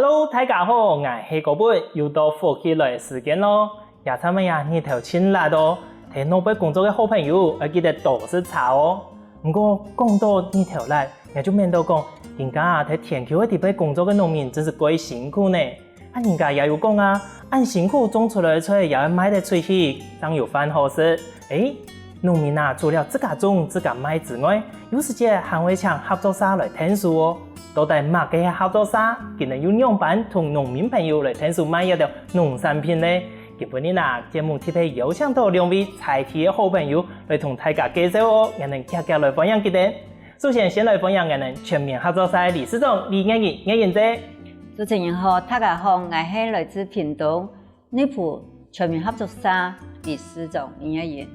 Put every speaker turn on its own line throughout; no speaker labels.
Hello， 大家好，我是高本，又到火起来的时间咯。夜餐们呀，日头真辣哦，喺诺贝工作的好朋友要记得多吃茶哦。不过讲到日头辣，也就免到讲，人家啊喺田丘的地方工作的农民真是鬼辛苦呢。人家也有讲啊，按辛苦种出来的菜也要卖得出去，当有饭好食。农民啊，除了自家种、自家卖之外，有时间还会请合作社来听书哦。到底乜嘅合作社，今日有兩班同農民朋友嚟聽書買一條農產品呢？今日啊，節目特別邀請到兩位在地嘅好朋友嚟同大家介紹哦，我哋夾夾來分享佢哋。首先來分享我哋全面合作社理事長李愛燕姐。
主持人好，大家好，我係來自屏東內埔全面合作社理事長李愛燕。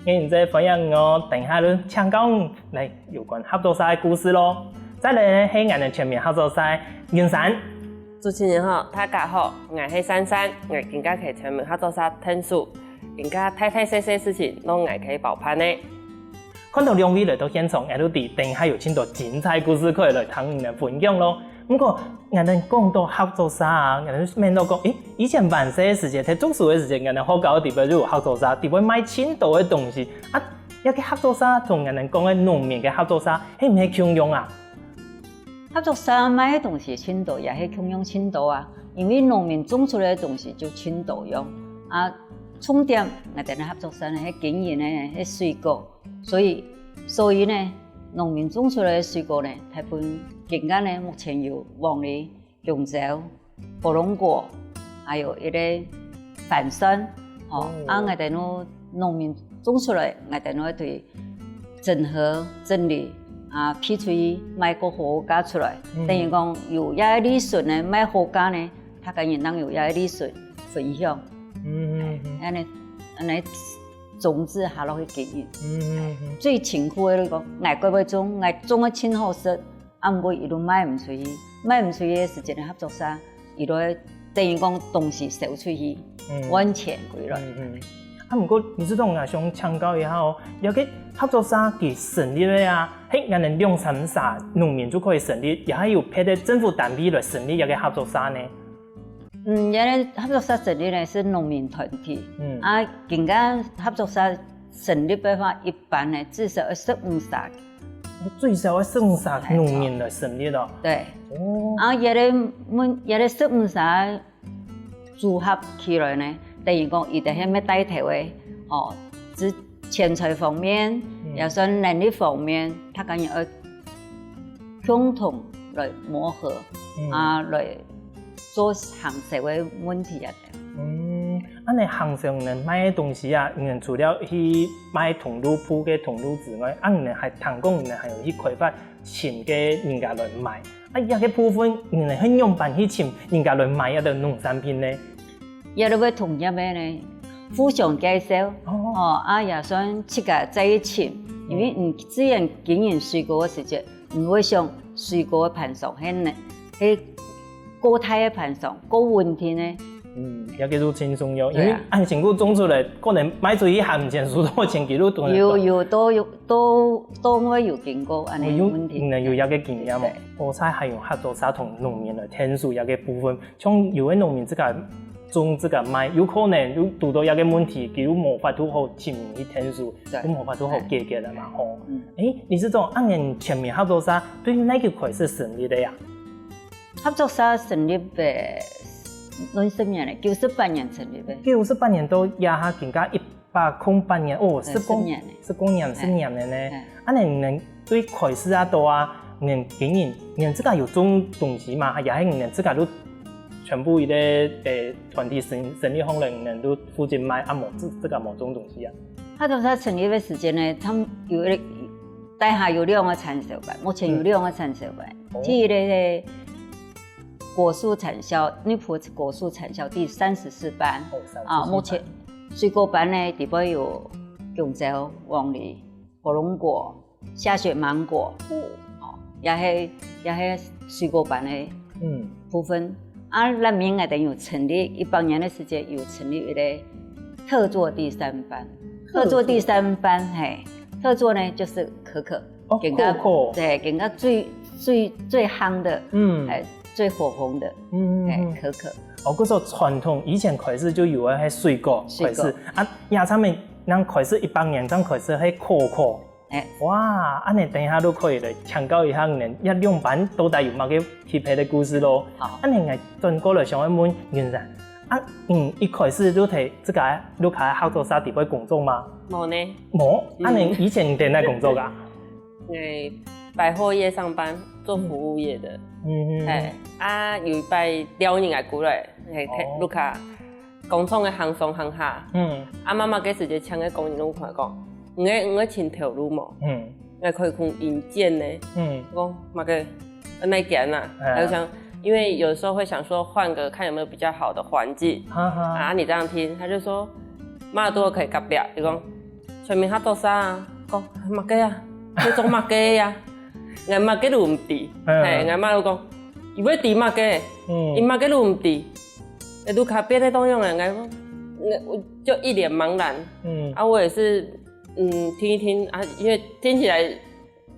愛燕姐分享我等下嚟請講嚟有關合作社嘅故事咯。再來係我哋全面合作社雲山。
主持人好，大家好，我係珊珊，我今家喺全面合作社聽書，人家大細事情都我可以包辦呢。
看到兩位來到現場，我都知定係有很多精彩故事可以來同人分享咯。不過我哋講到合作社啊，我哋免到講，以前辦事嘅時間，喺讀書嘅時間，我哋學校嘅地方就有合作社，地方賣青島嘅東西啊。一個合作社同我哋講嘅農民嘅合作社，係唔係共用啊？
合作社買的東西青島也是共用青島啊，因為農民種出來的東西就青島用啊。重點我哋合作社呢係經營呢係水果，所以呢農民種出來的水果呢，大部分境界呢目前有黃梨、香蕉、火龍果，還有一個番薯，啊我哋農民種出來，我哋對整合整理。批出去賣個好價出來，等於講有一個利潤呢，賣好價呢，他跟人當有一個利潤分享，安尼種子下落去經營。最辛苦的個，捱過要種，捱種得真好食，不過伊都賣唔出去，賣唔出去的時間的合作社，伊都等於講東西售出去，完錢歸來。
不過你知道我想請教一下哦，有個合作社佢成立了啊，我哋兩三xã農民就可以成立，也係有派啲政府單位來成立一個合作社呢。
一個合作社成立呢是農民團體，現在合作社成立的話，一般呢至少要15xã，
最少要15xã農民來成立咯。
對，一個15xã組合起來呢。等於講，伊哋係咩帶頭嘅，之錢財方面，也算能力方面，他敢要共同來磨合，來做行社會問題啊。
安尼行上人賣嘅東西啊，人除了去賣通路鋪嘅通路之外，人還聽講人還有去開發請嘅人家來賣，一個部分人係用辦去請人家來賣一啲農產品呢。
也都會同一邊呢，互相介紹，也算七個在一起，因為你只然經營水果嘅時節，唔會像水果嘅盤上係個體嘅盤上個問題呢。
也叫做輕鬆用，因為按成果種出來，可能賣出去還唔成數多錢幾多多。都會有經過安尼問題。有一個經驗嘛，我猜係用合作社同農民來聽數一個部分，像有啲農民自家種自家賣，有可能有遇到一個問題，佢冇法度好前面去聽數，都冇法度好解決啦嘛。你是講按年全面合作社對哪個開始成立的呀？
合作社成立嘅，90年咧，98年成立嘅。
98年到也下更加108年，10年呢。按你對開始啊到啊，你經營，你自家有種東西嘛？也係你自家都。全部一個團體成立後人人都負責賣這個某種東西啊。
合作社成立的時間呢，他們大廈有2個產銷班，目前有2個產銷班。第一個係果樹產銷，內埔果樹產銷第34班。目前水果班呢，裡邊有香蕉、黃梨、火龍果、下雪芒果，也係水果班的部分。那邊我哋有成立100年的時間，有成立一個特作第3班。特作第3班，特作呢就是可可，
可可，
對，更加最夯的，最火红的，可可。
哦，嗰种传统以前开始就有迄水果开始啊，野餐面咱开始100年，咱开始迄可可。哇，安尼等一下都可以来请教一下恁一两班到底有乜嘅特別的故事咯。安尼我轉過來想要問袁然，一開始都睇這個你喺合作社地位工作嗎？
冇呢。
冇，安尼以前在哪工作噶？
在百貨業上班，做服務業的。有一擺撩人來過來，係你看工廠嘅行上行下。媽媽嗰時就請個工人攏看講。我穿條路嘛，我可以看引薦呢。我嘛個那件呐，還有想，因為有時候會想說換個看有沒有比較好的環境。你這樣聽，他就說馬都可以夾表，伊講全面合作社啊，講麥雞啊，你做麥雞呀？我麥雞都唔知，我媽都講，伊要知麥雞，伊麥雞都唔知，都卡別的東用的，我就一臉茫然。我也是。聽一聽啊，因為聽起來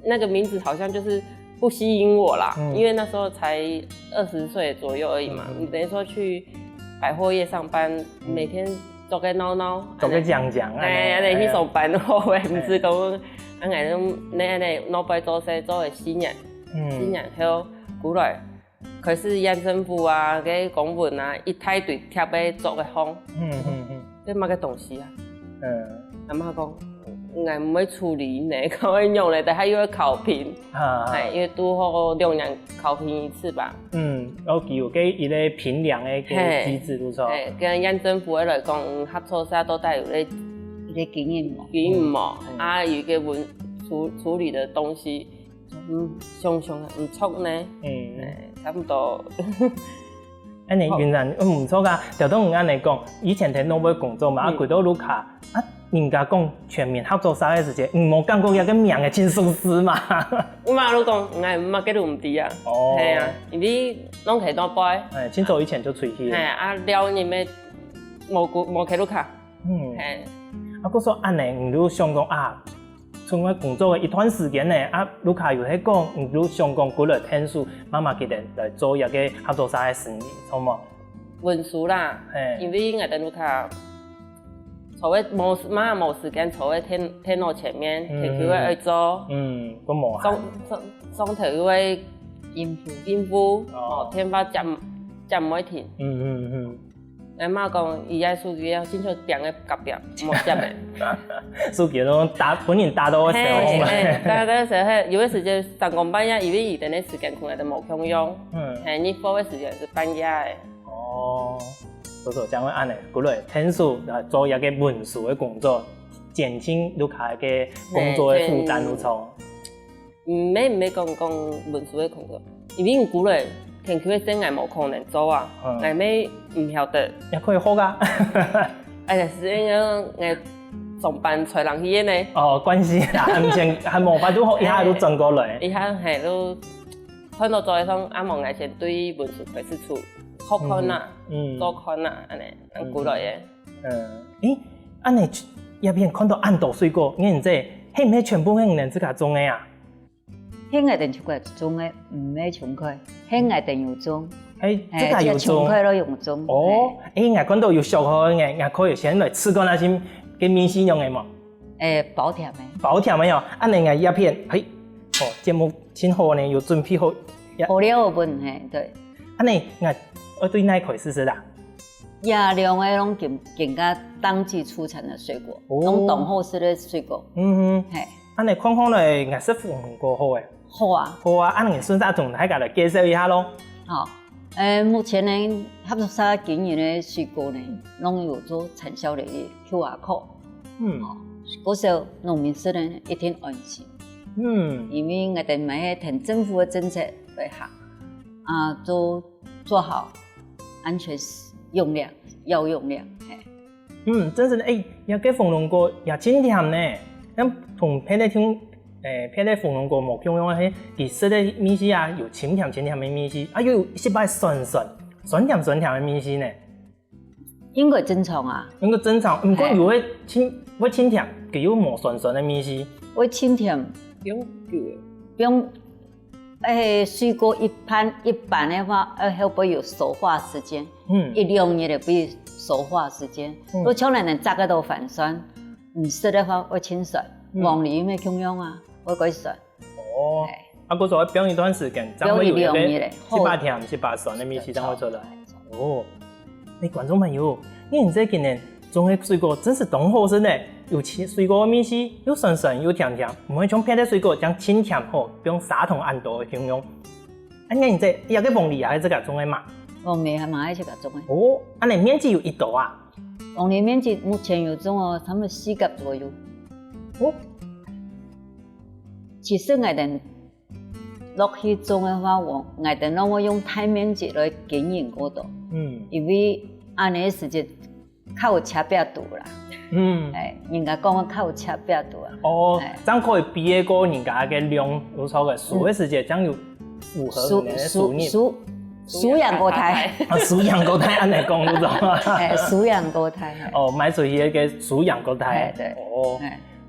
那個名字好像就是不吸引我啦，因為那時候才20歲左右而已嘛。你等於說去百貨業上班，每天做個鬧鬧，
做個講，
你去上班好誒，唔是講安尼種你老闆做事做誒4年後過來，可是縣政府啊，個公文啊，一大堆貼喺做個風，這乜個東西啊？阿媽講。我唔會處理呢，佢會用咧，但係又要考評，因為拄好2年考評一次吧。然後有個一個評量的個機制，唔錯。跟縣政府來講，合作社都帶有咧
一個經驗
嘛，有一個文處理的東西，常常唔錯呢，差不多。安尼原來唔錯噶，就當我安尼講，以前喺農會工作嘛，佢到盧卡人家講全面合作社嘅時節，冇感覺一個名嘅真舒適嘛。我媽都講，我唔記得唔知啊。係啊，因為攏喺當擺。清楚以前就出去。了你咩冇開路卡。我說安尼，你想講從我工作嘅一段時間呢，盧卡又喺講，你想講過來天數，媽媽佢哋來做一個合作社嘅生意，錯冇？文書啦，因為我哋盧卡。坐喺冇時間坐喺電腦前面，條條去做，都冇啊。雙條要應付，天花站唔可以停。我媽講，伊個數據要清楚定個夾表，冇接嘅。數據都本人打到我手。打到時候，有啲時間上工半夜，因為伊等啲時間可能都冇空用。你課嘅時間是半夜嘅。所以將會安尼，過來天數做一個文書嘅工作，減輕你卡嘅工作嘅負擔有錯。唔係講文書嘅工作，因為你過來天氣嘅生涯冇可能做啊，係咪唔曉得？也可以學噶。是因為我上班找人去嘅呢。關係啦，唔前係冇法都學，一下都轉過來。一下係都看到做一種阿毛，我先對文書開始處。好看呐，多看呐，安尼，過來嘅。安尼入邊看到暗豆水果，你唔知，係唔係全部係人自家種嘅啊？
係外地出過種嘅，唔係種開，係外地有種，
自家有種，
開都用種。
我看到有小可嘅，我可以先來試過那些嘅面線用嘅嘛。
包甜嘅。
包甜嘅喲，安尼嘅一片，節目先好呢，有準備好。
好了本，對。
安尼我對那可以試試啦。
亞良嘅攏更加當季出產的水果，攏凍好食的水果。安尼看看來顏色豐富過好誒。好啊，安尼順勢同大家來介紹一下咯。好，目前呢合作社經營的水果呢，攏有做產銷的 QR code。嗰時候農民說呢一定安心。因為我哋買聽政府的政策為下，做好安全用量，要用量。
真是有個鳳龍果也真甜呢。咁同別的聽別的鳳龍果冇共用嘅，其實的米絲啊，有清甜清甜的米絲，又有一擺酸甜的米絲呢。
應該正常啊。
應該正常，唔過有會清甜，佢有冇酸的米絲。
會清甜，
不用
水果一般的话，会不会有熟化时间？一两日就比熟化时间。如果像咱炸个都反酸，唔熟的话会清酸，黄梨咩共用啊，会改酸。
哦，啊，嗰做冰一段时间，才会有一个7、8天、7、8酸的米线才会出来。哦，观众朋友，你这今年种的水果真是懂好生嘞！有水果的米线，又酸酸又甜甜，唔会像别的水果将清甜好，不用砂糖按度的形容。啊，你这要个黄梨也是这个种的嘛？
黄梨还蛮爱这个种的。
哦，啊，你面积有1度啊？
黄梨面积目前有种哦，差不多4甲左右。
哦，
其实我哋落去种的话，我哋让我用大面积来经营嗰度。因为安尼时间较有车壁度啦。人家讲我较有车壁度啊。
哦，这样可以比个过人家个量有错个数的时间，这样有符合你的数年。
属羊高胎。
属羊高胎安尼讲有错吗？
属羊高胎。
哦，买出去个属羊高胎。
对。
哦。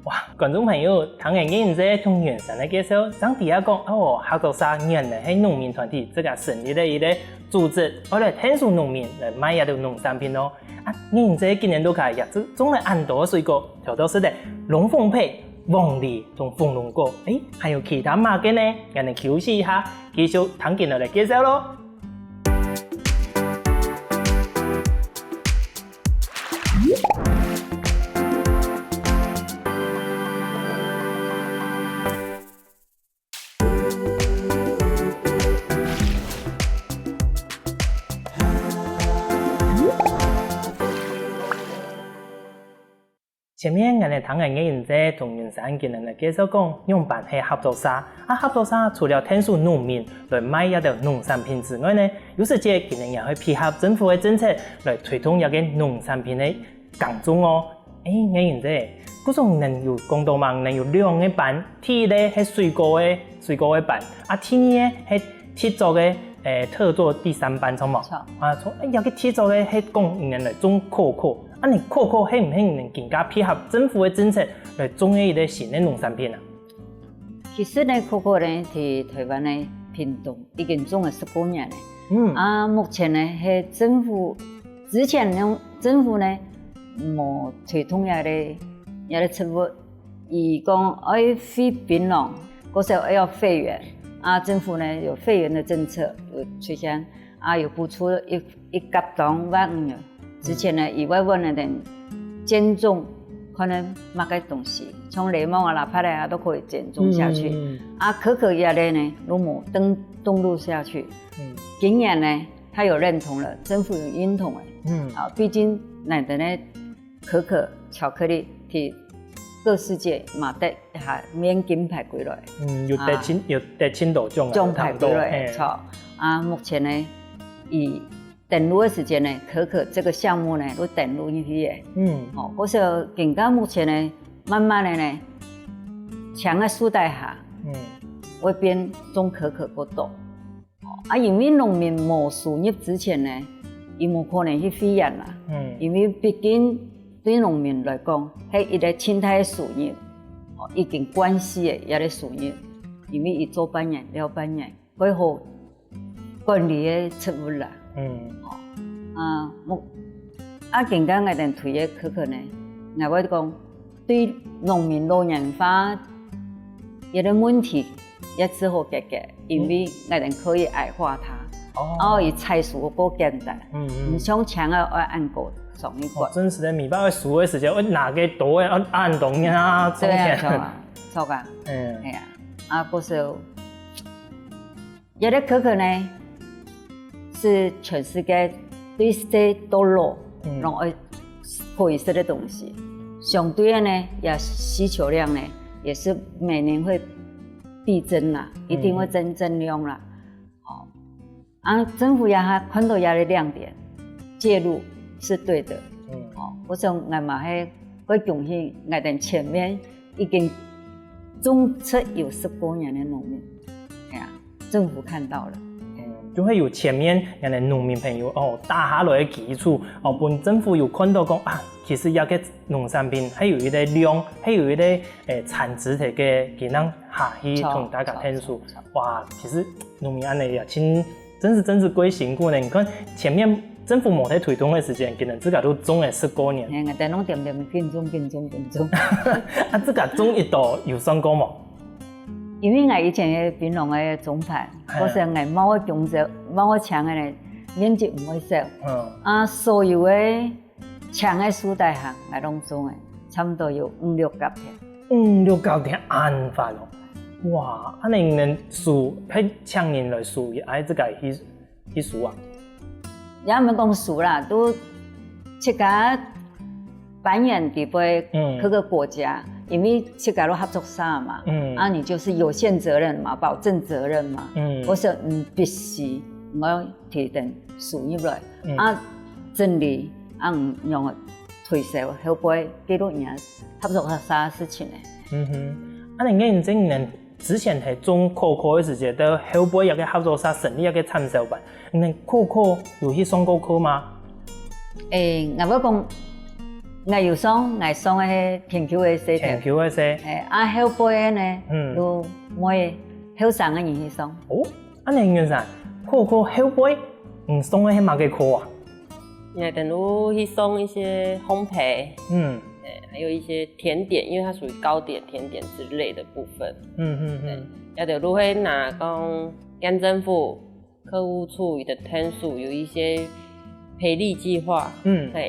哇，观众朋友，唐人今日从原神的介绍，张底下讲哦，合作社原来是农民团体，这个成立的一个组织，我来天数农民来卖一啲农产品咯。啊，你这今年都开也种了很多水果，就都是的龙凤配、黄梨同凤龙果，还有其他嘛嘅呢？我哋休息一下，继续唐今日来介绍咯。前面我哋唐人嘅人在同云山今日嚟介绍讲，用办系合作社。合作社除了天数农民来卖一啲农产品之外呢，有时节今日也会配合政府嘅政策来推动一个农产品嘅耕种哦。我人在嗰种能有讲到嘛，能有2个班，第一咧系水果嘅班，第二咧系铁做嘅特做第3班，错冇？有个铁做嘅系讲人来种可可。你可可希唔希能更加配合政府的政策来种一啲新的农产品啊？
其实呢，可可呢，喺台湾呢屏东已经种了10多年了。目前呢，係之前政府呢冇推动也啲植物，而讲愛非檳榔，嗰時候要肺炎，政府呢有肺炎的政策有出現，有補助一甲當150元。之前呢，以外问的人减重，可能买个东西，像柠檬哪怕的都可以减重下去。可可叶呢，如果登录下去，今年呢，他有认同了，政府有认同的。毕竟咱的呢，可可巧克力替各世界嘛得下免金牌归来。
有得青岛
奖牌归来，错。目前呢，以登录的时间呢，可可这个项目呢都登录进去的。嗰时候更加目前呢，慢慢的呢，强的树代下，会变种可可嗰度。因为农民冇收入之前呢，伊冇可能去飞扬啦。因为毕竟对农民来讲，系一个生态的收入，已经关系的一个收入，因为伊做半年了半年，最好管理的植物啦。更加我哋推嘅可可呢，我會講對農民老人化有啲問題也只好解決，因為我哋可以矮化它，以菜蔬夠簡單，唔像搶啊要按個上一個。
真實的米包嘅熟嘅時間，我拿個刀要按動呀，種起來。
錯噶，係嗰時候有啲可可呢。是全世界对谁都落，容易可以吃的东西。相对的呢，也需求量呢，也是每年会递增啦，一定会增量啦。政府也看到也的亮点，介入是对的。我想我嘛係我恭喜我哋前面已經種出有10多年的農民，政府看到了。
就会有前面人哋农民朋友打下來嘅基礎，本政府有看到講其實一個農產品係有一個量，係有一個產值嘅技能下去同大家聽說。哇，其實農民安尼也真是幾辛苦呢。你看前面政府冇喺推動嘅時間，可能自家都種了10多年。
但攏點種。
自家種一道有算過冇？
因為我以前嘅檳榔嘅種牌，嗰時我某個種植、某個廠嘅咧面積唔會少，所有嘅廠嘅樹大行我攏種嘅，差唔多有5-6甲田。
5-6甲田安法咯，哇！安尼人樹喺廠人來樹，愛自家去樹啊？
也唔係講樹啦，都自家扮演地位各個國家。因為自己都合作社嘛，你就是有限責任嘛，保證責任嘛。我說必須我要提定輸入來，整理用推銷後背記錄人合作社事情咧。
你認真人之前係種可可嘅時節，到後背有個合作社成立一個產銷班，你可可有去上過課嗎？
我要講。我有上嘅田球嘅社團，後背呢，都每後生嘅人去上。
你原來可可後背上嘅係乜嘅課啊？
我等於去上一些烘焙，還有一些甜點，因為它屬於糕點、甜點之類的部分。也等於會拿講縣政府客戶處的天數有一些。培力計劃，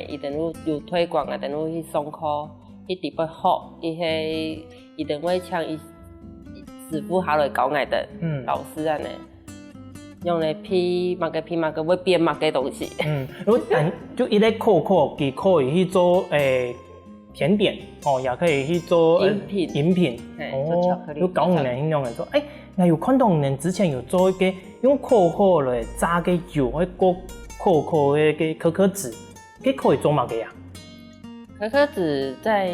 伊等於有推廣啊，等於去上課，去特別學，伊等會請伊師傅下來教我哋老師啊呢，用嚟批乜嘅會變乜嘅東西。
就一個可可，佢可以去做甜點，也可以去做飲品，都9年用嚟做。我有看到人之前有做一個用可可來炸嘅油，去過。可可嘅可可脂，佢可以做乜嘅呀？
可可脂在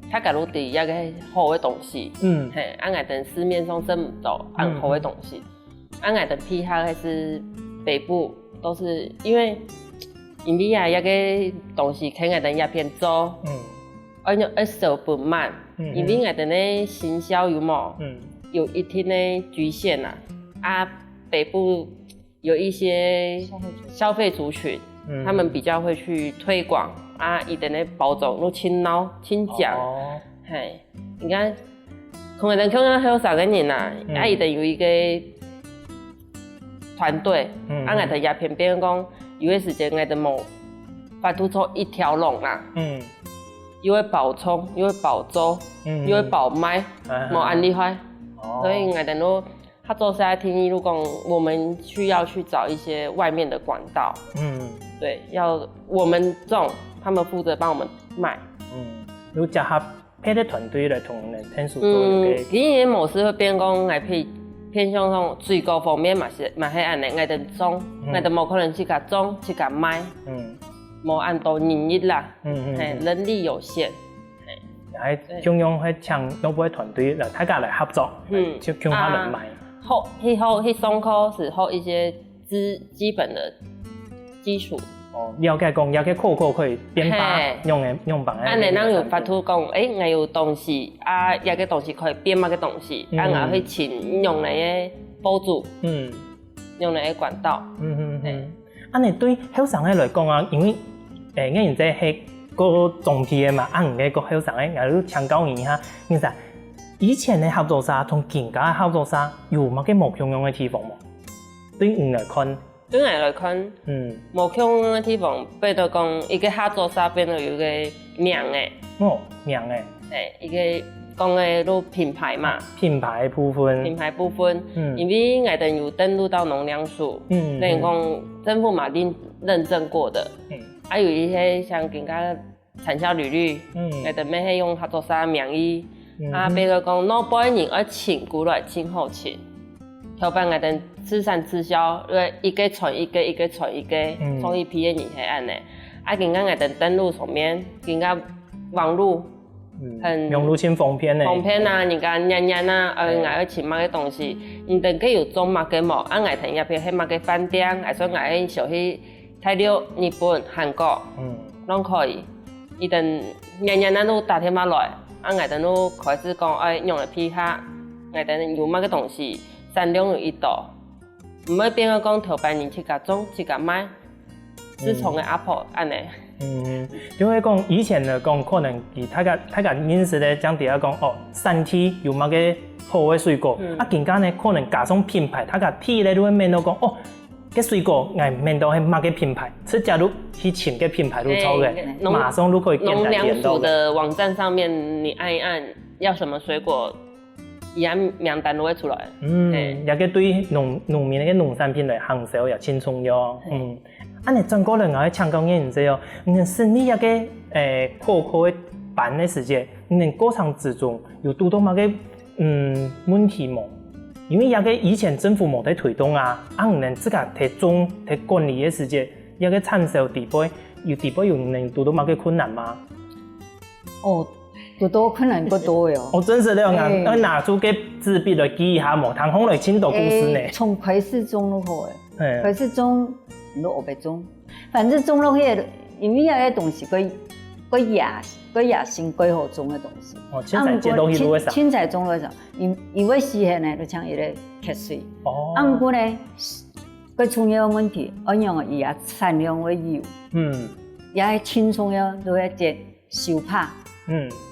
泰加魯地一個好嘅東西，我哋市面上真唔到好嘅東西。我哋批下係是北部，都是因為印尼啊一個東西，佢我哋一片做，要手不慢，因為我哋嘅行銷有冇有一定嘅局限啊，北部。有一些消費族群，他們比較會去推廣伊哋嘅包裝都輕撈輕講，你看，可能看到後生嘅人啊，伊哋有一個團隊，我哋也偏偏講，有啲時間我哋冇發出做一條龍啦，又會爆衝，又會爆租，又會爆賣，冇安厲害，所以我哋都。合作社聽一路講，我們需要去找一些外面的管道。對，要我們種，他們負責幫我們賣。
有結合配啲團隊來同人聽數做嘅。
今年模式會變講，係偏向種水果方面嘛係按呢，我哋種，我哋冇可能去甲種去甲賣。冇按到人力啦，人力有限。
係中央去請農會團隊嚟大家嚟合作，就叫他嚟賣。
去上課是學一些基本的基礎。
了解講，了解可可可以變化用bằng。
你能有發出講，我有東西有個東西可以變乜嘅東西，我去請用嚟嘅補助，用嚟嘅管道。
你對後生嘅來講啊，因為我現在係個種皮嘅嘛，唔係個後生嘅，我都請教你一下，其實。以前嘅合作社同現家嘅合作社有乜嘅冇共用嘅地方冇？對你來看，
冇共用嘅地方，比如講一個合作社變到有個名嘅，一個講嘅都品牌嘛，
品牌部分，
因為我哋有登錄到農糧署，等於講政府嘛認證過的，還有一些像更加產銷履歷，我哋咩係用合作社名義。比如講，老輩人要請過來，請好請。後邊我哋慈善直銷，一個傳一個，一個傳一個，創意批嘅人係按呢。更加我哋登錄上面，更加網絡很
用入性封片呢。
封片啊，人家黏黏啊，我要吃乜嘅东西，你等佢有种乜嘅冇，我睇入邊係乜嘅飯店，或者我想去泰國、日本、韓國，都可以。你等黏黏啊都打電話來，我等都開始講，用嚟批下，我等有乜嘅東西，產量有一度，唔會變個講頭半年去甲種，去甲買，自從嘅阿婆安尼。
因為講以前嚟講，可能大家認識咧，講第一講產地有乜嘅好嘅水果，更加呢可能加上品牌，大家睇咧都會問到講個水果我問到係乜嘅品牌，即假如去請個品牌都抄嘅，馬上都可以簡單點到。
農糧署的網站上面，你按一按要什麼水果，一按名單都會出來。
也個對農民嘅農產品嚟行銷也輕鬆咗。安尼轉過來我喺香港嘅人知哦，是你一個可嘅辦嘅時間，你過程之中有遇到乜嘅問題冇？因為一個以前政府冇在推動啊，唔能自家提種提管理嘅時間，一個產銷地位有能遇到乜嘅困難嗎？
遇到困難不多喲。
真是咧，我拿出個紙筆來記一下冇，通風來青島故事呢。
從開始種都好誒，開始種。都學白種，反正種落去，因為有啲東西佢野性佢好種嘅東西。
青菜種落去會啥？
青菜種落去，因為時限呢，就像伊咧缺水。不過呢，佢重要嘅問題，我用嘅也產量會有。也係輕鬆嘅，都係隻小拍。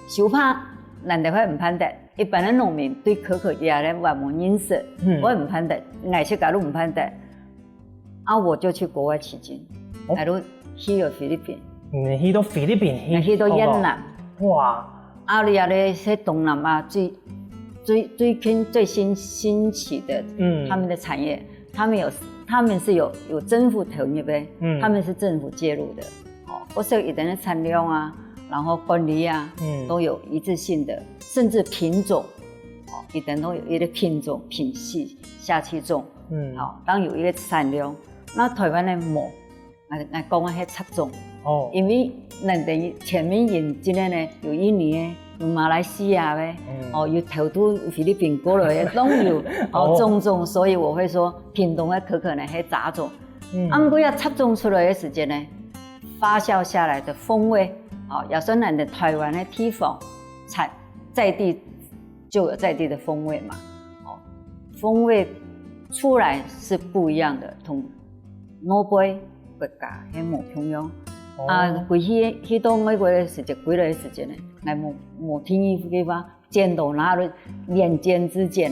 小拍人哋會唔判得，一般嘅農民對可可葉咧話冇認識，我唔判得，愛食假如唔判得。我就去國外取經，例如去到菲律賓，
去到菲律賓，
去到越南，
哇！
你也咧喺東南亞最新興起的，他們的產業，他們是有政府投入的，他們是政府介入的，我說一定的產量啊，然後管理啊，都有一致性的，甚至品種，一定都有一個品種品系下去種，當有一個產量。那台灣的冇，我講嘅係插種，因為人哋前面引進來呢，有印尼嘅，有馬來西亞嘅，有頭都菲律賓過來嘅，都有種，所以我會說屏東嘅可可呢係雜種，不過要插種出來嘅時間呢，發酵下來的風味，也算人哋台灣嘅地方產在地就有在地的風味嘛，風味出來是不一樣的，同我杯國家係冇同樣，去到美國嘅時間，幾耐嘅時間呢？我冇聽伊嘅話，見到那裡連肩之間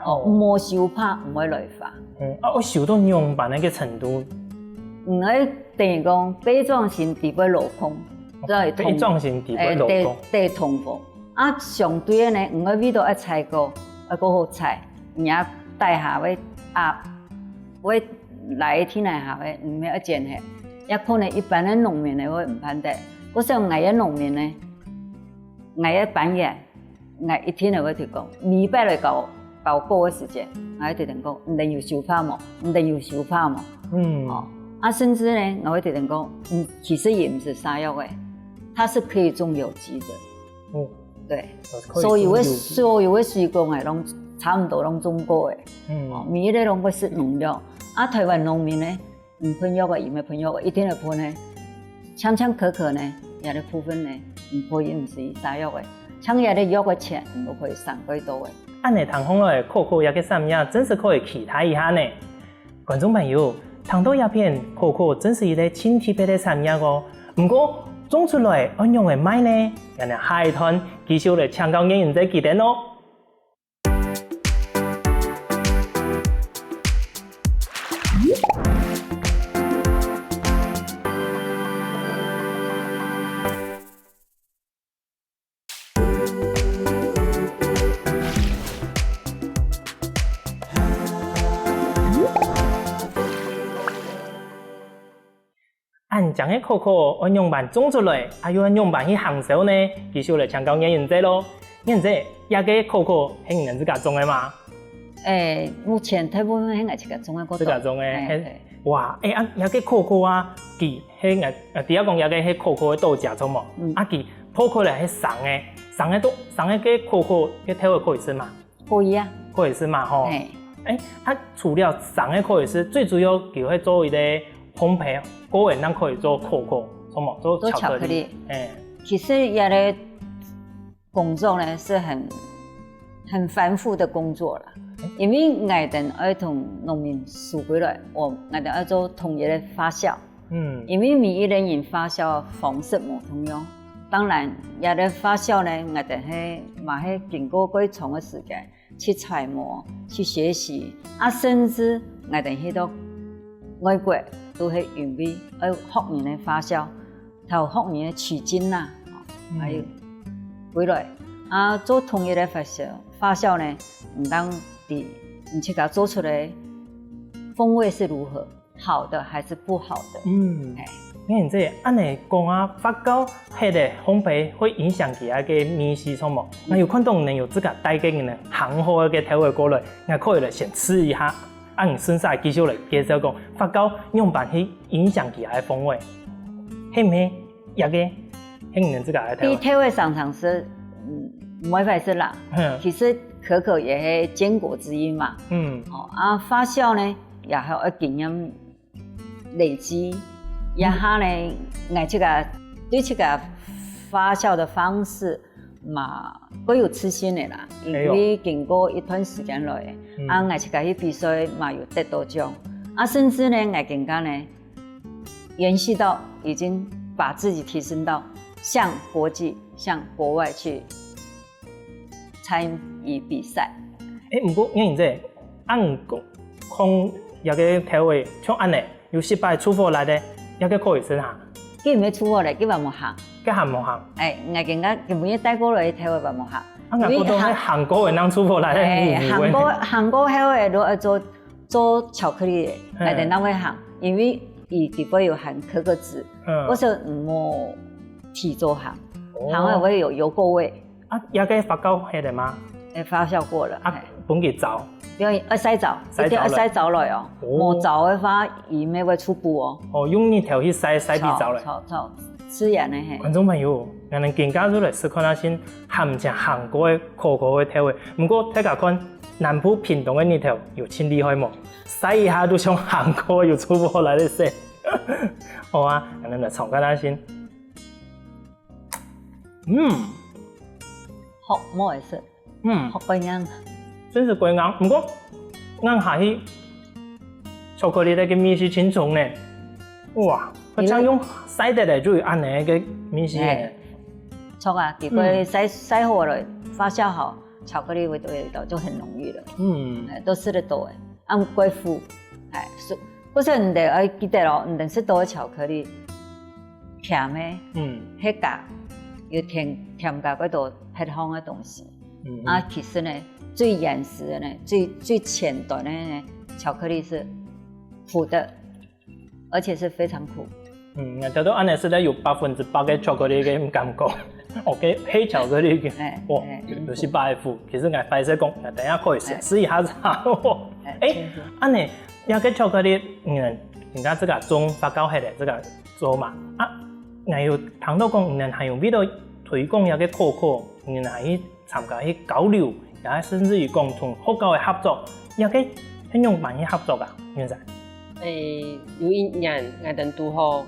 冇手拍唔會來發。
我受到樣板那個程度，
唔係等於講杯狀型地杯鏤空，即係
杯狀型地杯鏤空，
地通風。相對嘅呢，唔係味道一菜個，好菜，而家帶下位會來天來下嘅，唔係一件係，也可能一般嘅農民呢會唔判得，嗰時候藝嘅農民呢，藝嘅半夜，藝一天就會提講，禮拜嚟搞過嘅時間，藝對人講，唔定要手拍嘛，唔定要手拍嘛，甚至呢，我會對人講，其實也唔是殺藥嘅，它是可以種有機的，對，所有嘅水果係攏差唔多攏種過嘅，米咧攏會是農藥。台灣農民呢，唔噴藥嘅，而唔係噴藥嘅，一定係噴呢。像可可呢，也啲部分呢，唔可以唔是殺藥嘅，像也啲藥嘅錢唔可以省幾多嘅。
按你談講來，可可也個產業真是可以期待一下呢。觀眾朋友，聽到一片可可真是一個輕特別的產業個，不過種出來按樣嚟賣呢，人哋下一段繼續嚟香港演員再記得咯。按將個可可按樣板種出來，又按樣板去行銷呢，繼續嚟香港演員仔咯。演員仔，一個可可係你自家種的嗎？
目前大部分係我自家種的。自
家種的，哇！一個可可啊，佢係第一講一個係可可的豆莢種嘛，佢剖開來係生的，上个个可可个调味可以吃吗？
可以啊，
可以吃嘛吼。
嘿，
除了上个可以吃，最主要就会做一个烘焙，果然咱可以做可可，什么做巧克力。
其实也的工作呢是很繁复的工作啦，因为我哋要同农民输回来，我哋要做统一的发酵。因为每一人因发酵方式唔同样，当然也的发酵呢，我哋係經過幾長嘅時間去揣摩、去學習，甚至我哋去到外國都係因為要學人嘅發酵，同學人嘅取經啦，還有回來做統一嘅發酵呢，唔當你去甲做出來風味是如何，好的還是不好的？
你這按你講啊，發酵迄個烘焙會影響其他嘅面食什麼？那有看到你有這個帶給你行好嘅調味過來，我可以來先吃一下，你剩下繼續來介紹講發酵用辦去影響其他嘅風味，係唔係？也個，係你這個嘅調味。
調味常常是唔會壞事啦。其實可可也係堅果之一嘛。發酵呢也係要經驗累積。也哈呢，我這個對這個發酵的方式嘛，都有自信的啦。因為經過一段時間來，我這個去比賽嘛有得到獎，甚至呢，我更加呢，延續到已經把自己提升到向國際、向國外去參與比賽。
不過你這按講有個調味像按呢，有失敗出貨來的。一個可以食下，
佢唔係出貨嚟，佢話冇行，
佢行冇行。
我更加根本帶過來睇話冇行。
我覺得喺韓國嘅人出貨嚟咧，
韓國喺度要做巧克力嘅，嚟哋那會行，因為伊底部有含可可脂，我說唔好提做行，行會有油垢味。
有個發酵係點嗎？
發酵過了。
本佢走。
要洗澡，一定要洗澡來哦。冇澡嘅話，伊咪會出布哦。用
你頭去洗啲澡來。
炒，自然嘅係。
觀眾朋友，我哋更加都嚟試看下先，係唔似韓國嘅可可嘅調味。不過大家看南部屏東嘅呢條有真厲害冇？洗一下都像韓國有出貨來的色。好啊，我哋嚟嘗看下先。
好冇嘢食。好過癮。
真是貴硬，不過硬下去巧克力那個米是清重呢，哇！佢將用洗得嚟就有按呢個米是嘅。
錯啊，如果洗好了發酵好，巧克力味道就很濃郁了。都吃得到嘅，貴婦，不是唔得，要記得咯，唔得食到嘅巧克力甜嘅，迄個要添加嗰度配方嘅東西。其實呢。最原始的呢，最前端的呢，巧克力是苦的，而且是非常苦。
叫做安尼是咧有8%嘅巧克力嘅感覺，OK， 黑巧克力嘅，哇，就是8%。其實我快些講，我等下可以試一下茶喎。安尼有個巧克力，人家這個中發酵係咧，這個做嘛我有聽到講，人係用邊度推廣有個可可，人係去參加去交流。也甚至於講同學校嘅合作，有幾係用辦去合作噶，現在。
有一年我哋拄好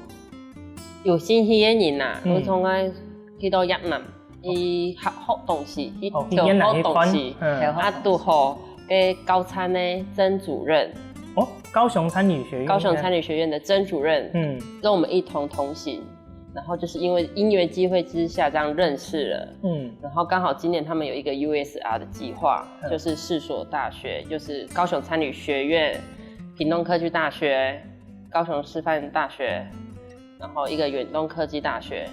有興趣嘅人啊，都從我去到越南，去學東西，去調學東西，拄好嘅高餐嘅曾主任。
高雄餐旅學院。
高雄餐旅學院的曾主任，跟我們一同同行。然後就是因為因緣機會之下這樣認識了，然後剛好今年他們有一個 USR 的計劃，就是4所大學，就是高雄餐旅學院、屏東科技大學、高雄師範大學，然後一個遠東科技大學，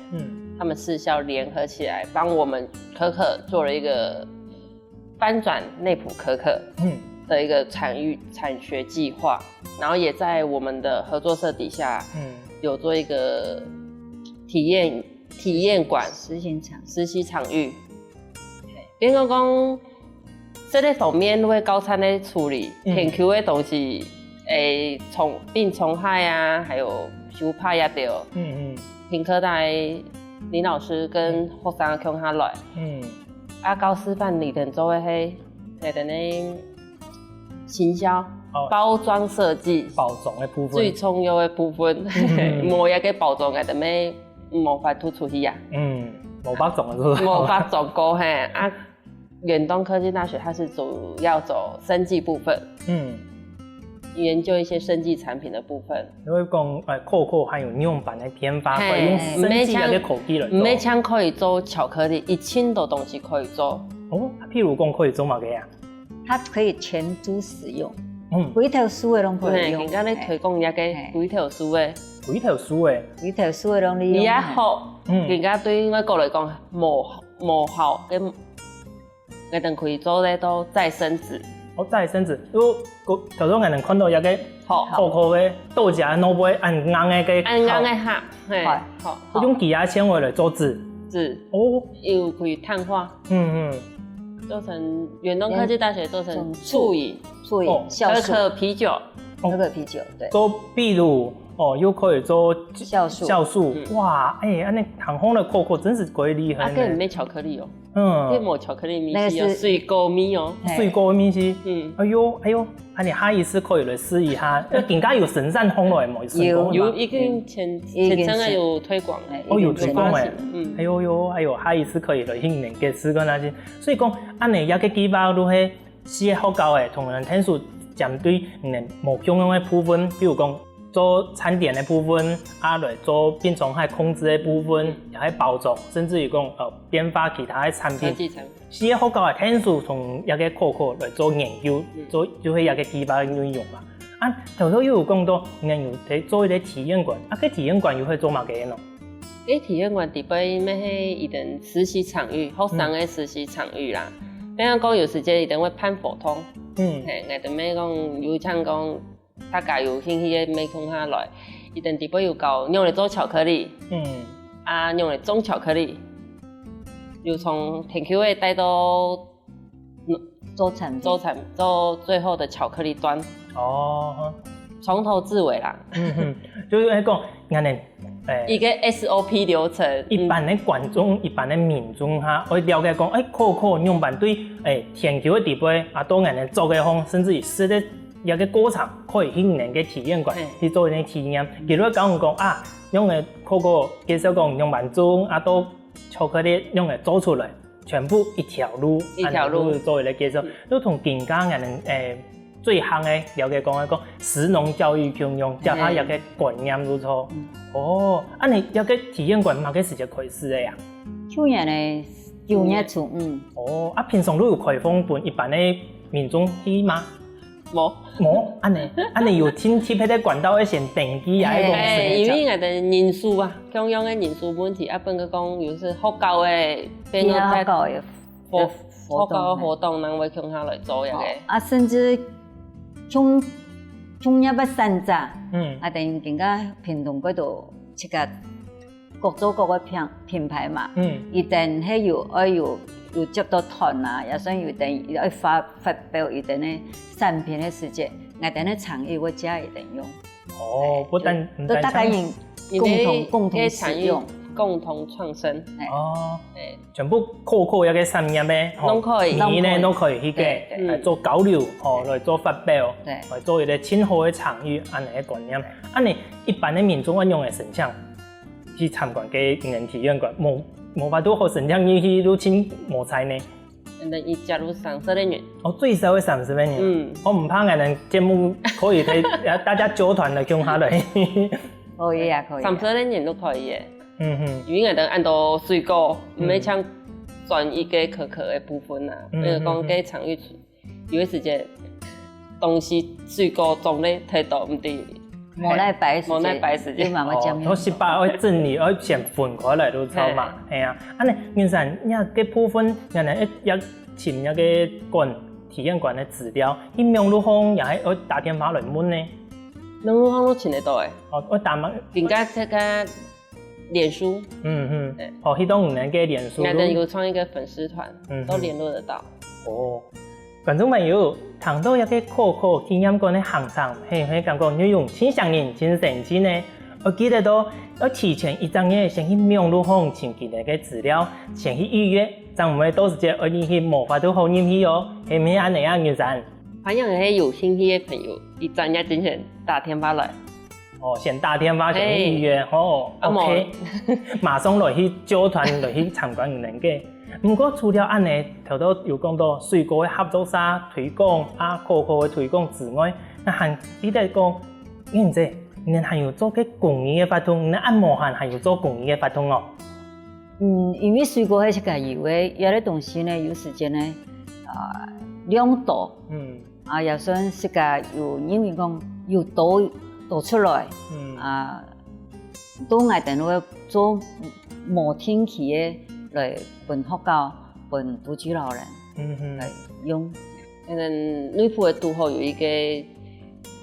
他們4校聯合起來幫我們可可做了一個翻轉內埔可可的一個產學計劃，然後也在我們的合作社底下，有做一個體驗館、實習場域，變講這個方面會高餐的處理，研究的東西，病蟲害啊，還有修帕也對，屏科大林老师跟学生共下来，教师范里头做的迄个呢行销、包装设计、
包装的部分，
最重要的部分，无一个包装个就咩无法突出去啊。
无法装的是
无法做过嘿啊。远东科技大学它是主要走生技部分，研究一些生技产品的部分。
因为讲coco还有酿版的研发，会用生技那个口技来做。
每枪可以做巧克力，1000多东西可以做。
譬如讲可以做乜嘅啊？
它可以全株使用，几条树的拢可以用。
人家咧推广一个几条树的，
几条树的，
几条树的拢利用。
也好，人家对外国来讲，无效跟我哋可以做咧都再生纸。
再生纸，头先我哋看到一个coco的豆荚，攞杯按硬嘅
按硬嘅盒，
好，用其他纤维来做纸，
又可以碳化，做成远东科技大学做成醋饮，可可啤酒，
可可啤酒，对，
做秘鲁又可以做酵素，哇，安尼糖烘的coco真是鬼厉害。
根本没巧克力哦。这冇巧克力米是水果米哦，
水果米是，哎呦，安尼下一次可以来试一下，更加有神山烘落冇水果
有已经前阵有推广
有推广诶，哎呦，下一次可以来训练给试个那些，所以讲安尼也个计划都系写好高诶，同人听说针对无共用的部分，比如讲。做餐点的部分，来做病虫害控制的部分，也系包装，甚至于讲研发其他的产品。写好高的天数，从一个coco来做研究，做就系一个计划运用嘛。头先又有讲到，人有在做一个体验馆，个体验馆又会做乜嘅咯？
个体验馆底边咩系一定实习场域，学生的实习场域啦。比如讲有时间一定会判普通，我哋咩讲有像讲。大家有兴趣的没空下来，一定底部有搞用来做巧克力，用来种巧克力，又从田 Q 位带到做最后的巧克力端。从头至尾啦。
就是讲，
一个 SOP 流程。
一般的观众、一般的民众哈，会了解讲，coco 用版对田 Q 的底部都人做嘅方，甚至于是咧。一个过程可以训练嘅体验馆去做一啲体验。譬如讲用嘅coco介绍讲用慢中都巧克力用嚟做出来，全部一条路做一个介绍，都同更加人最行嘅了解讲食农教育共用，加下一个观念如错。你一个体验馆嘛，嘅时间开始嘅呀？
去年嘅9月初，
平常都有开放俾一般嘅民众去吗？冇，安尼有亲戚迄个管道先登记啊，
因为我的人数啊，共用的人数问题本个讲有是学校的，变咗在学校活动，人会共下来做一个。
甚至从一要山楂，等于更加平常嗰度切个各做各个品牌嘛，一定系有接到团啊，也算有等要发表一定的产品的时间，我等的场域我家一定用。
不但
都大家共同使用，
共同创生。
全部coco一个产业咧，
都可以，
年咧都可以去嘅，来做交流，来做发表，来做一个亲好的场域，安尼嘅观念。你一般的民众运用嘅神像去参观嘅人体验馆，无法度好神像去入侵无才呢。
伊加入30人员。
最少会30人。我唔怕人节目可以睇大家组团来共下来。
可以啊，可以。
30人都可以嘅。因为我哋按到水果，唔係像转一个可可的部分啊。比如讲嘅场域，有时间东西水果种类太多唔对。
冇耐摆时间，
我18我整理，我先分开来都错嘛，系啊。尼，原神一个部分，人哋一前一个馆体验馆的资料，伊用路方也系我打电话来问呢。
用路方都请得到诶。
我打嘛，
更加这个脸书，
迄种唔能嘅脸书，
我哋有创一个粉丝团，都联络得到。
观众朋友，谈到一个coco体验馆的行程，感觉要用亲乡人、亲神经呢，我記得到要提前1個月先去網絡上尋佢哋嘅資料，先去預約，咁唔會到時節我哋去無法度好入去哦，係唔係安尼啊，牛仔？
反正係有興趣嘅朋友，一專業之前打電話來。
哦，先打電話先去預約，哦 ，OK， 馬上來去組團來去參觀人嘅。不過除了安尼，頭都有講到水果嘅合作社推廣啊，可可嘅推廣之外，那還記得講，因為你還有做嘅公益嘅活動，你按摩還有做公益嘅活動哦。
因為水果係自家有嘅，有啲東西呢，有時間呢，量多，也算自家有，因為講有多出來，都愛等會做無天氣嘅來分學校、分獨居老人來用。
女僕嘅都好有一個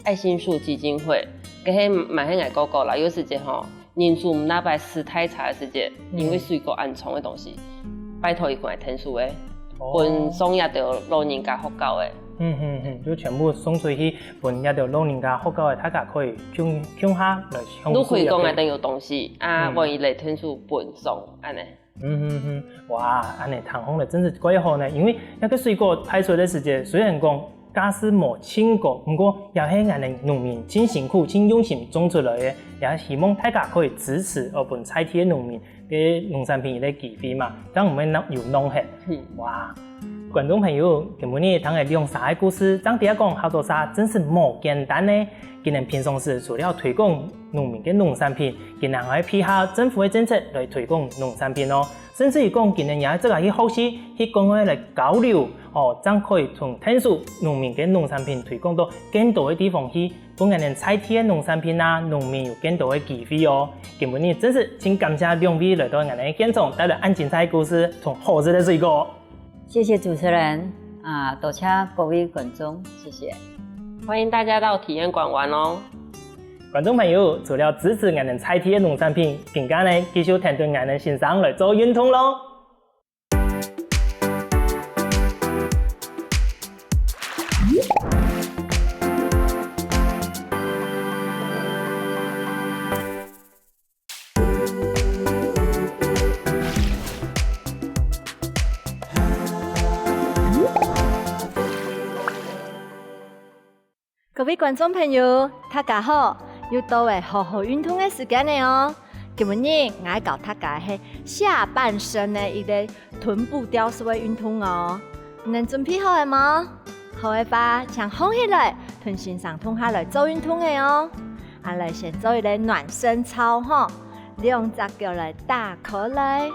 愛心樹基金會，佢係蠻係愛嗰個啦。有時節吼，人數唔那擺吃太差嘅時節，因為水果暗瘡嘅東西，拜託伊過來聽書嘅，分送一條老人家學校嘅。
就全部送出去，分一條老人家學校嘅，大家可以向下來享受。
都可以講係等有東西啊，萬一嚟聽書分送安尼。
哇，安尼談風咧真是幾好呢，因為一個水果派出來嘅時節，雖然講價是冇輕過，不過也係俺哋農民真辛苦、真用心種出來嘅，也希望大家可以支持我本菜地嘅農民嘅農產品嘅機會嘛，咁唔會有浪費。哇！觀眾朋友，今日聽嘅兩沙嘅故事，張第一講合作社真是冇簡單呢。今年平常時除了推廣農民嘅農產品，今年還配合政府嘅政策來推廣農產品哦。甚至於講今年也即係去學習去國外來交流哦，將可以從聽書農民嘅農產品推廣到更多嘅地方去，幫人哋菜地嘅農產品啊，農民有更多嘅機會哦。今日真是請感謝兩位來到我哋嘅現場，帶來咁精彩嘅故事，從好吃的水果。
謝謝主持人啊，多謝各位觀眾，謝謝。
歡迎大家到體驗館玩哦。
觀眾朋友，除了支持我哋菜地嘅農產品，更加呢繼續聽到我哋欣賞來做運動咯。
各位觀眾朋友，大家好，又到嚟好好運動嘅時間了哦。今日我教大家係下半身嘅一個臀部吊式嘅運動哦。你哋準備好了嗎？好嘅話，請放起來，臀線上痛下來做運動嘅哦。嚟先做一個暖身操哈，兩隻腳來打開來，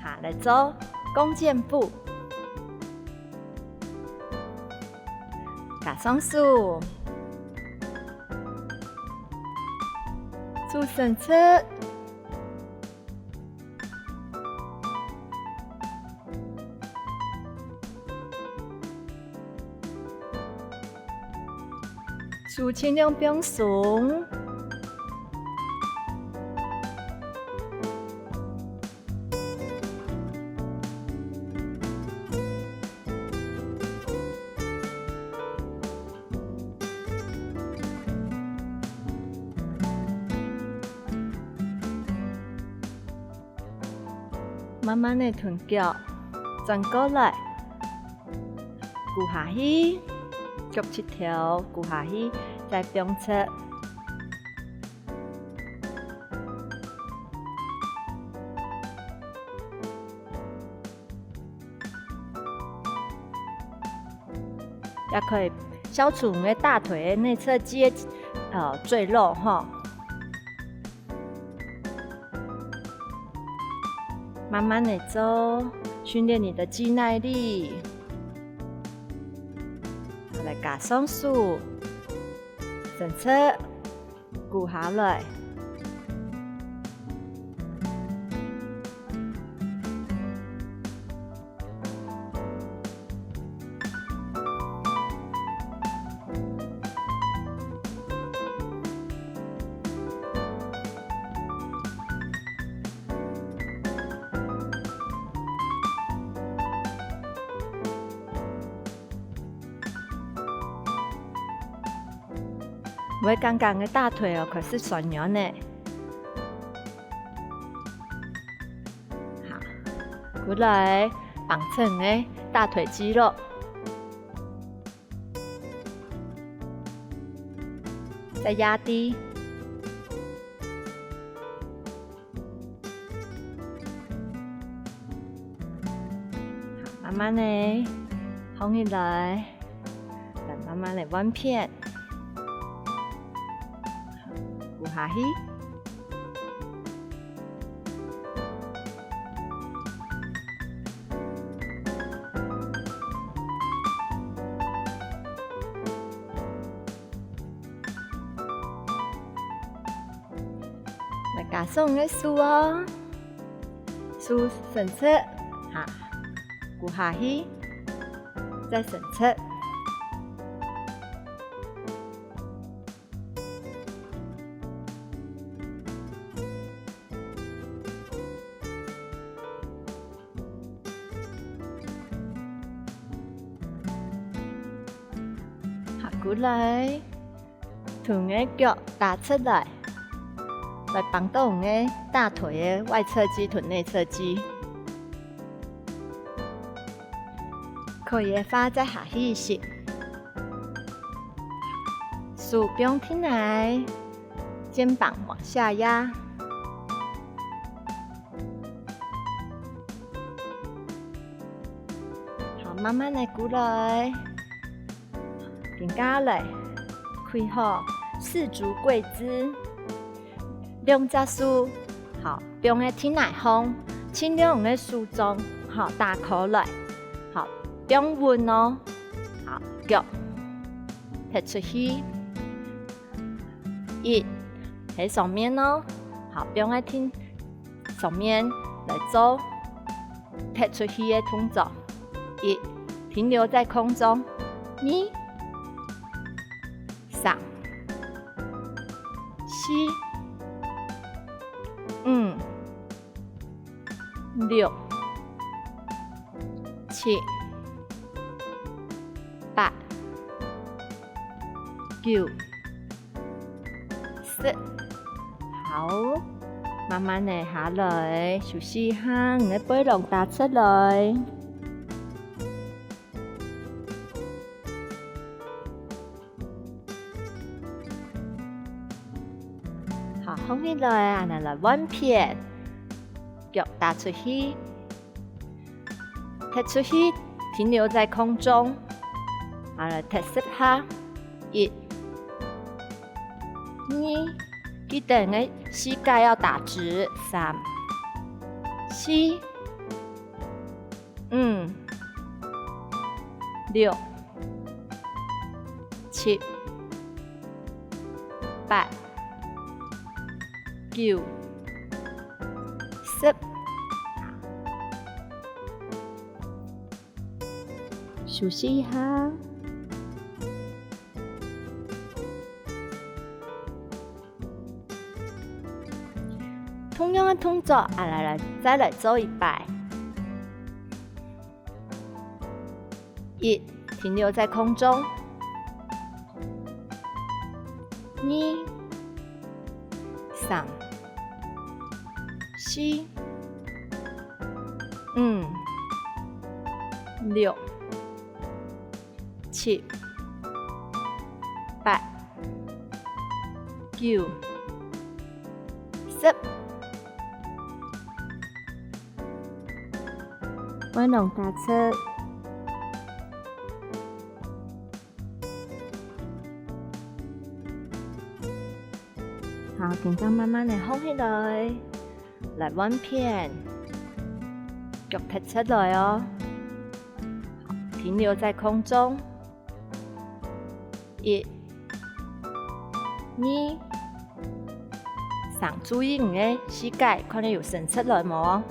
下來做弓箭步。加雙手，做伸直，做輕量放鬆，慢慢的臀腳轉過來，骨下去，腳趾頭骨下去，再放出。也可以消除我們大腿內側肌贅肉哈。慢慢的走，訓練你的肌耐力。來加雙手，伸直，骨下來。我刚刚的大腿哦，可是酸软呢。好，过来绑成的大腿肌肉，再压低。好，慢慢的放起来，再慢慢的弯片。鼓下去，来加上个数哦，数伸出，哈，鼓下去，再伸出。过来，臀的脚打出来，来绑到我们的大腿的外侧肌、臀内侧肌。可以发再下去一些，手不用停来，肩膀往下压。好，慢慢的过来。更加来，开好四足跪姿，两只手好，不用喺天内方，尽量用喺手中，好大口来，好不用稳哦，好脚踢出去，一喺上面哦，好不用喺天上面来做踢出去嘅动作，一停留在空中，二。3、4、5、6、7、8、9、10。好，慢慢的下来，休息一下，你的背囊打出来。好，放起来啊，来弯片，脚打出去，踢出去，停留在空中。好了，踢10下，1、2，记得你的膝盖要打直，3、4、5、6、7、8、9、10。休息一下。同样的动作，来，再来做一摆。1，停留在空中。2、3、4、5、6、7、8、9、10。我弄打车。好，紧张慢慢的放起来，来弯片，脚踢出来哦。好，停留在空中。1、2、3，注意你的膝盖，看你有伸出来冇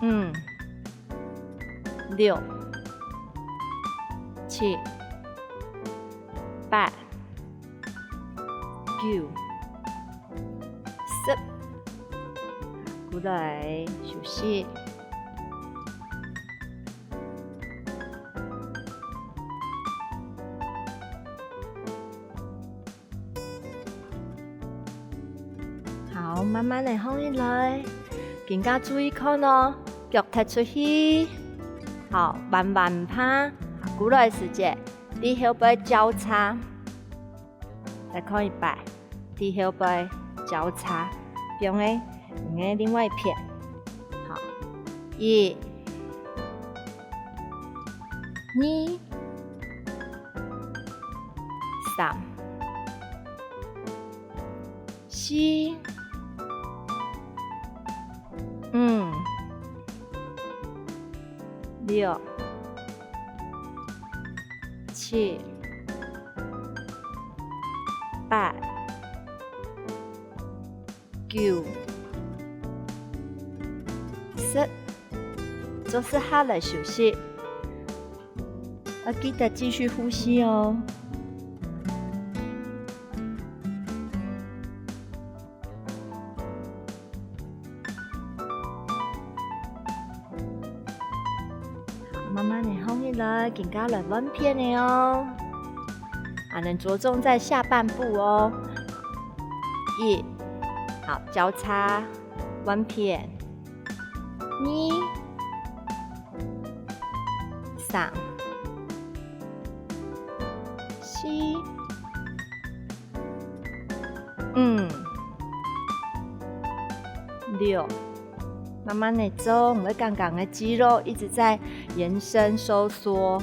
？5、6、7、8、9、10。过来休息。好，慢慢的放起来，更加注意看哦，脚踢出去，好，慢慢趴，鼓来时间，低后背交叉，再看一摆，低后背交叉，用的另外一片，好，1、2、3、4、5、6、7、8、9、10，做4下来休息，要记得继续呼吸哦。慢慢的放起来，更加来弯片的哦，能着重在下半部哦。1，好，交叉弯片，2、3、4、5、6。慢慢的走，我们刚刚的肌肉一直在延伸收缩。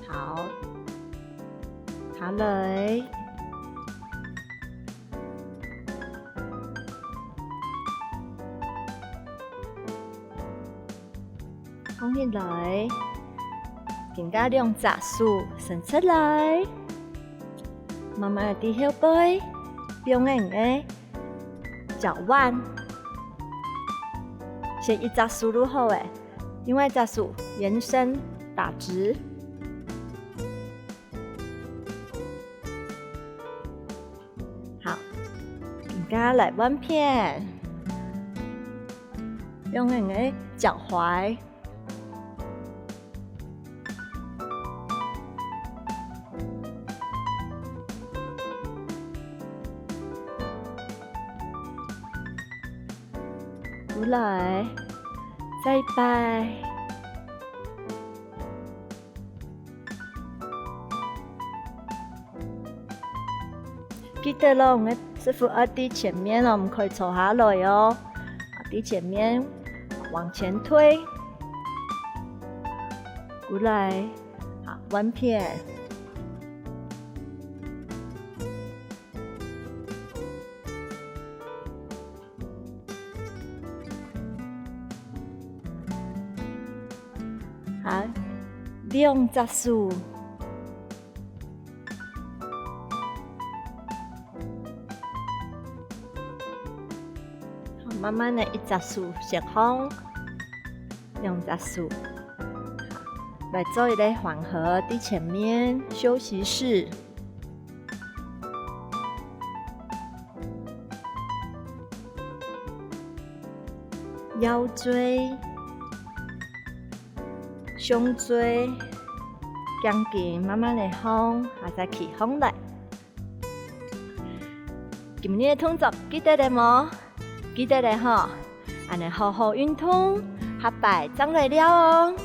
好，下來。放起来，更加用杂数伸出来，慢慢的低后背，用的脚腕，先一杂数入后诶，另外杂数延伸打直，好，更加来弯片，用的脚踝。出来，再摆，記得咯，我們師傅要低前面了，我們可以坐下來哦。低前面，往前推，過來，好，彎片。好，兩雜數，好，慢慢的一雜數先放，兩雜數，好，來做一個緩和的前面休息室，腰椎。胸椎，肩頸慢慢的放，下再起放來。今日的動作記得了嗎？記得了吼，安尼好好運動，下擺長來了哦。